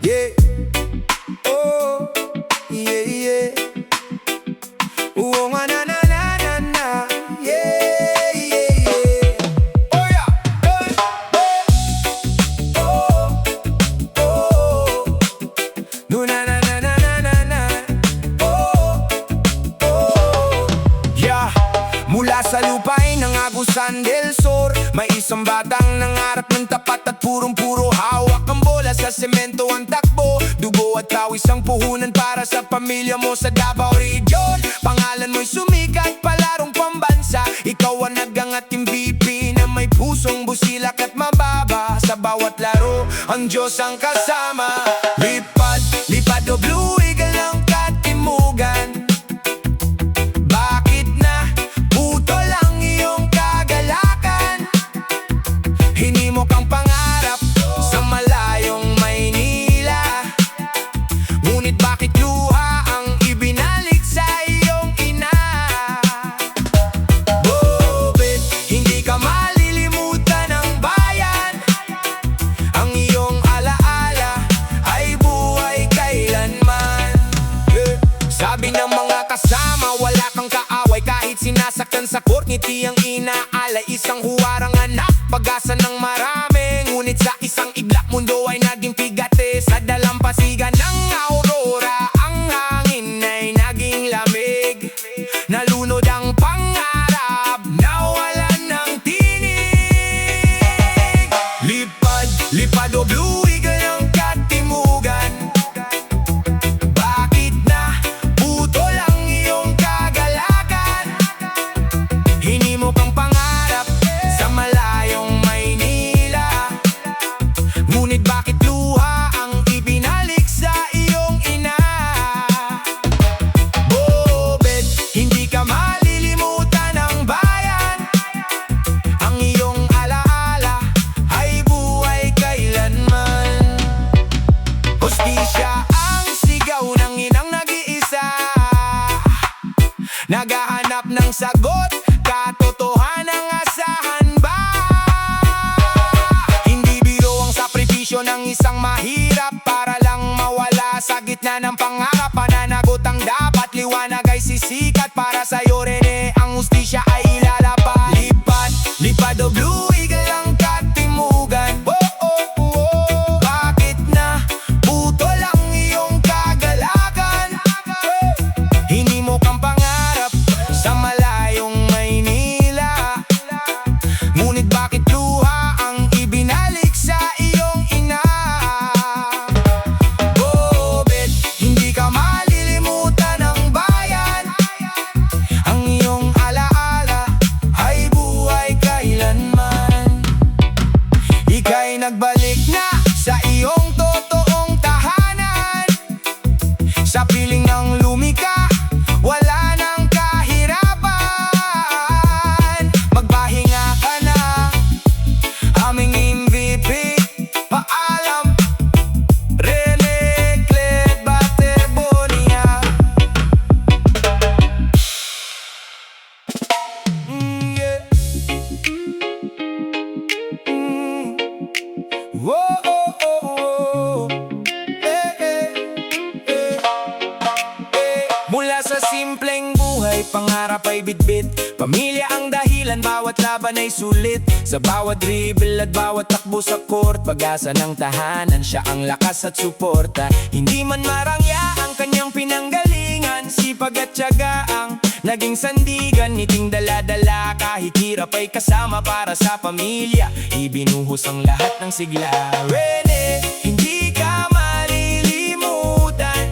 Yeah. Oh, yeah, yeah. Oh, na na na na na. Yeah, yeah, yeah. Oh, yeah. Hey, hey. Oh, oh. No, na na na na na na na. Oh, oh. Yeah. Mula sa lupain ng Agusan del Sur, may isang batang nangarap ng tapat at purong-puro hawak ang bola sa semento ang takbo. Dugo at tawis ang puhunan para sa pamilya mo sa Davao Region. Pangalan mo'y sumikat, palarong pambansa. Ikaw ang nagangat MVP na may pusong busilak at mababa. Sa bawat laro, ang Diyos ang kasama. Lipad, lipad o Blue Eagle ang katimugan. Bakit na puto lang iyong kagalakan? Hinimo kang pangarap sa malayong Maynila. Ngunit bakit luha ang ibinalik sa iyong ina? Bobet, hindi ka malilimutan ng bayan. Ang iyong alaala ay buhay kailanman. Sabi ng mga kasama, wala kang kaaway kahit sinasaktan sa court. Ngiti ang inaalay, isang huwarang anak, pag-asa ng marami. Ngunit sa isang iglap, mundo ay naging pigate. Sa dalampasigan ng aurora, ang hangin ay naging lamig. Nalunod ang pangarap, nawalan ng tinig. Lipad, lipad o Blue Eagle ang katimugan. Bakit na puto lang iyong kagalakan? Hinimo kang pangarap sa malayong Maynila. Ngunit bakit luha ang ibinalik sa iyong ina? Bobet, hindi ka malilimutan ng bayan. Ang iyong alaala ay buhay kailanman. Hustisya ang sigaw ng inang nag-iisa, naghahanap ng sagot, katotohanan ang asahan ba? Hindi biro ang sakripisyo ng isang mahirap para lang mawala sa gitna ng pangarap. Pananagot ang dapat, liwanag ay sisikat para sa'yo rin ang hustisya ay ilalapad. Lipad, lipad o Blue Eagle ang katimugan. Oh, oh, oh. Bakit na puto lang iyong kagalakan? Hinimo kang pangarap sa malayong Maynila. Ngunit bakit luha ang ibinalik sa iyong ina? Bobet, hindi ka malilimutan ng bayan. Ang iyong alaala ay buhay kailanman. Ika'y nagbalik na sa iyong totoong tahanan. Sa piling ng lumika, wala nang kahirapan. Magpahinga ka na, aming MVP. Paalam, Rene Clet Batebonia. Yeah. Whoa, oh, oh, oh. Eh, eh, eh. Mula sa simpleng buhay, pangarap ay bitbit. Pamilya ang dahilan, bawat laban ay sulit. Sa bawat dribble at bawat takbo sa court, pag-asa ng tahanan, siya ang lakas at suporta. Hindi man marangya ang kanyang pinanggalingan, sipag at tiyaga ang naging sandigan. Ngiting dala-dala, kahit hirap ay kasama para sa pamilya. Ibinuhos ang lahat ng sigla. Rene, hindi ka malilimutan.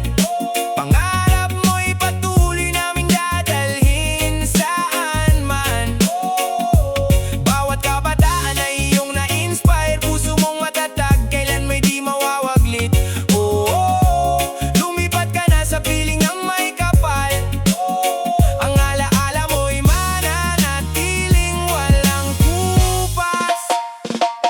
Pangarap mo'y patuloy naming dadalhin saan man. Bawat kabataan ay iyong na-inspire, puso mong matatag, kailan mo'y di mawawaglit. Lumipat ka na sa piling ng may kapal. Ang alaala mo'y mananatiling walang kupas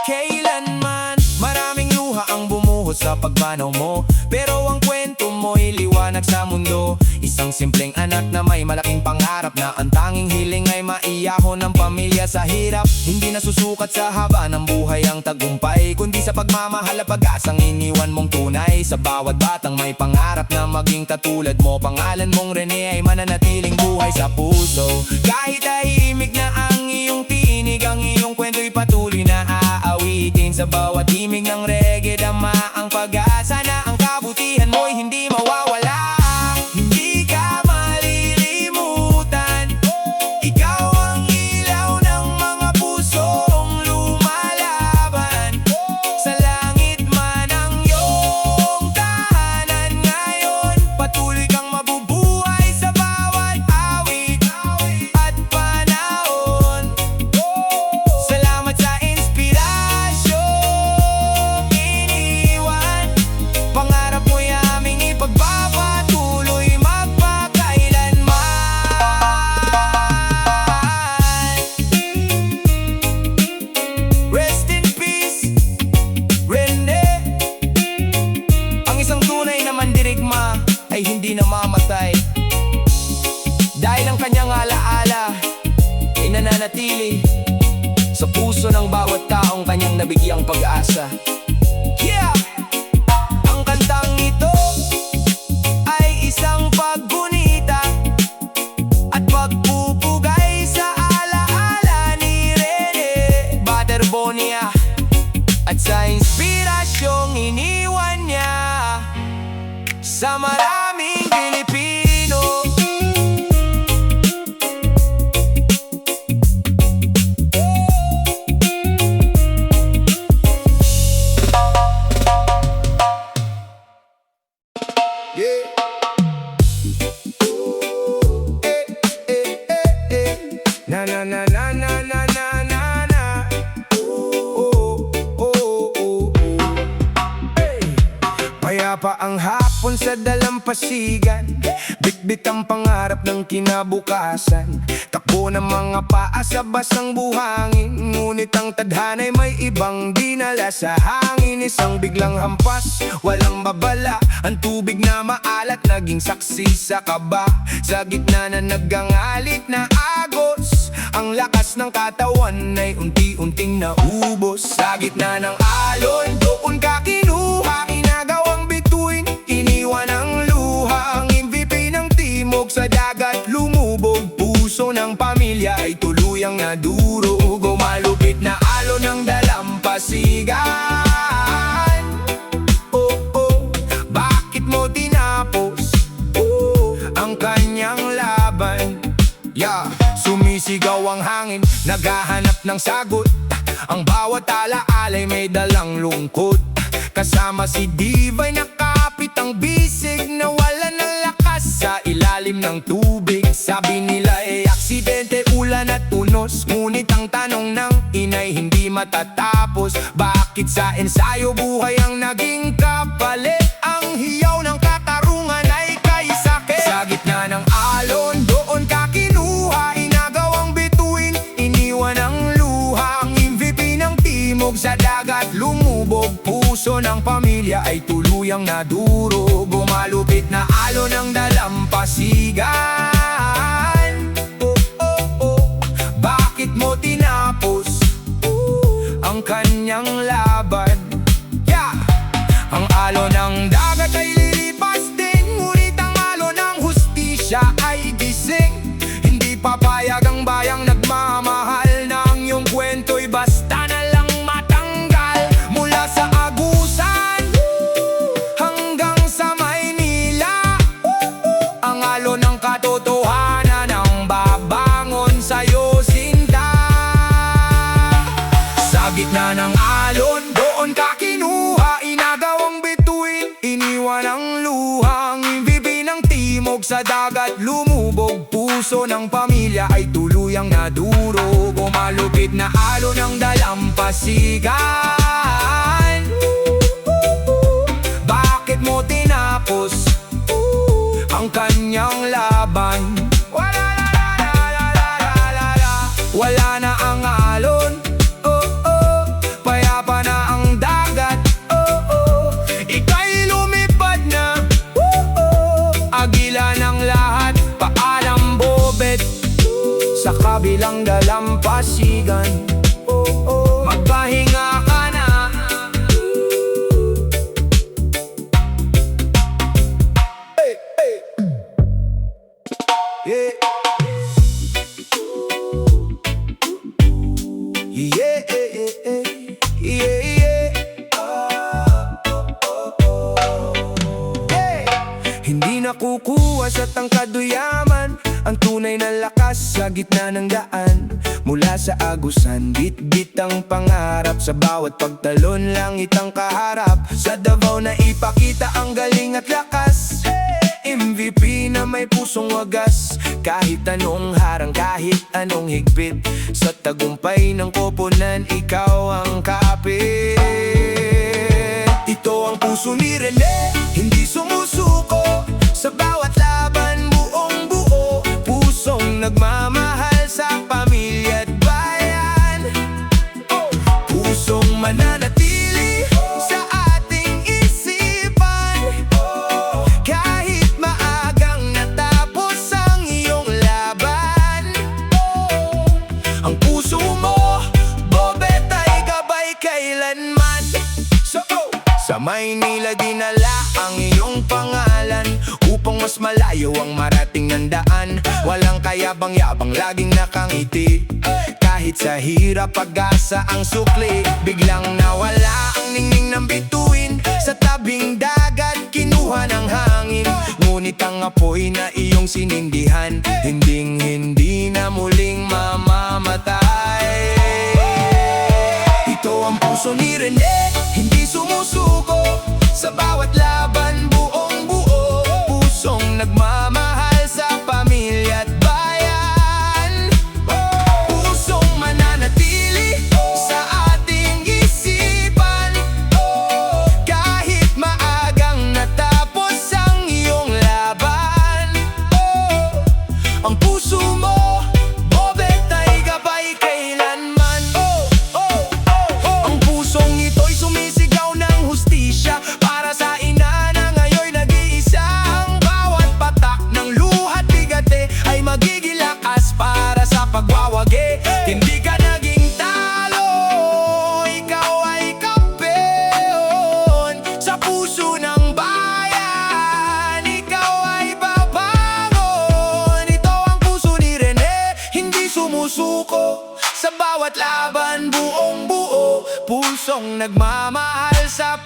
kailanman. Maraming luha ang bumuhos sa pagmanaw mo, pero ang kwento mo'y liwanag sa mundo. Isang simpleng anak na may malaking pangarap, na ang tanging hiling ay maiyahon ng pamilya sa hirap. Hindi nasusukat sa haba ng buhay ang tagumpay, kundi sa pagmamahal at pag-asang iniwan mong tunay. Sa bawat batang may pangarap na maging katulad mo, pangalan mong Rene ay mananatiling buhay sa puso. Kahit tahimik na ang iyong tinig, ang iyong kwento'y patuloy na aawitin. Sa bawat himig ng reggae, dama ang pag-asa na ang kabutihan mo'y hindi mawawala. Hindi ka malilimutan, ikaw ang ilaw ng mga pusong lumalaban. Sa langit man ang iyong tahanan ngayon, patuloy kang mabubuhay sa bawat awit at panahon. Salamat sa inspirasyong iniwan, pangarap mo'y aming ipagpapatuloy magpakailanman. Rest in peace, Rene. Ang isang tunay na mandirigma ay hindi namamatay, dahil ang kanyang alaala ay nananatili sa puso ng bawat taong kanyang nabigyang pag-asa. Yeah! Ang kantang ito ay isang paggunita at pagpupugay sa alaala ni Rene Baterbonia, at sa inspirasyong iniwan niya sa maraming Pilipino. Yeah. Na na na na na na na na na. Oh, oh, oh, oh. Hey. Payapa ang hapon sa dalampasigan, bitbit ang pangarap ng kinabukasan. Takbo ng mga paa sa basang buhangin, ngunit ang tadhana'y may ibang dinala sa hangin. Isang biglang hampas, walang babala, ang tubig na maalat naging saksi sa kaba. Sa gitna na nagangalit na agos, ang lakas ng katawan ay unti-unting naubos. Sa gitna ng alon, doon ka kinuha, inagawang bituin, iniwan ang luha. Ang MVP ng timog sa dagat lumubog, puso ng pamilya ay tuluyang nadurog. Gumalupit na alon ng dalampasigan. Oh, oh, bakit mo tinapos ang kanyang laban? Yeah. Sumisigaw ang hangin, naghahanap ng sagot. Ang bawat alaala'y may dalang lungkot. Kasama si Diva'y nakapit ang bisig, nawala ng lakas sa ilalim ng tubig. Sabi nila aksidente, ulan at unos, ngunit ang tanong ng inay hindi matatapos. Bakit sa ensayo buhay ang naging kapalit? Ang hiyaw ng katarungan ay kay sakit. Sa gitna ng alon, doon ka kinuha, inagawang bituin, iniwan ang luha. Ang MVP ng timog sa dagat lumubog, puso ng pamilya ay tuluyang nadurog. Gumalupit na alon ng dalampasigan. Oh, oh, oh, bakit mo tinapos ang kanyang laban? Yeah! Ang alon ng dagat ay lilipas din, ngunit ang alon ng hustisya ay gising. Hindi papayag ang bayang nagmamahal na ang iyong kwento'y basta na lang matanggal. Mula sa Agusan hanggang sa Maynila, ang alon ng katotohanan ang babangon sa'yo, sinta. Sa gitna ng alon, doon ka kinuha, inagawang bituin, iniwan ang luha. Ang MVP ng timog sa dagat lumubog, puso ng pamilya ay tuluyang nadurog. Gumalupit na alon ng dalampasigan. Bakit mo tinapos ang kanyang laban? Wala na ang alon, oh, oh, payapa na ang dagat, oh, oh, ika'y lumipad na, oh, sa kabilang dalampasigan. Magpahinga ka na. Hey, hey. Yeah. Yeah, yeah, yeah, yeah. Hindi nakukuha sa tangkad o yaman ang tunay na lakas sa gitna ng daan. Mula sa agusan, bit-bit ang pangarap. Sa bawat pagtalon, langit ang kaharap. Sa Davao na ipakita ang galing at lakas. MVP na may pusong wagas. Kahit anong harang, kahit anong higpit, sa tagumpay ng koponan, ikaw ang kaapit. Ito ang puso ni Rene, hindi sumusuko. Sa bawat laban, buong buo. Pusong nagmamahal sa pamilya at bayan. Pusong mananatili sa ating isipan. Kahit maagang natapos ang iyong laban. Ang puso mo, Bobet, ay gabay kailanman. Sa Maynila dinala ang iyong pangalan upang mas malayo ang marating ng daan. Walang kayabang-yabang, laging nakangiti. Kahit sa hirap, pag-asa ang sukli. Biglang nawala ang ningning ng bituin. Sa tabing dagat, kinuha ng hangin. Ngunit ang apoy na iyong sinindihan, hinding-hindi na muling mamamatay. Ito ang puso ni Rene, hindi sumusuko. Sa bawat laban, buong buo. Pusong nagmamahal sa pamilya at bayan. Pusong mananatili sa ating isipan. Kahit maagang natapos ang iyong laban. Ang puso mo, Bobet, ay gabay kailanman. Ang pusong ito'y sumisigaw ng hustisya para sa ina na ngayon nag-iisa. Ang bawat patak ng luha't bigate ay magiging lakas para sa pagwawagi. Hindi ka naging talo, ikaw ay kampeon. Sa puso ng bayan, ikaw ay babangon. Ito ang puso ni Rene, hindi sumusuko. Sa bawat laban, buong buo. Pusong nagmamahal sa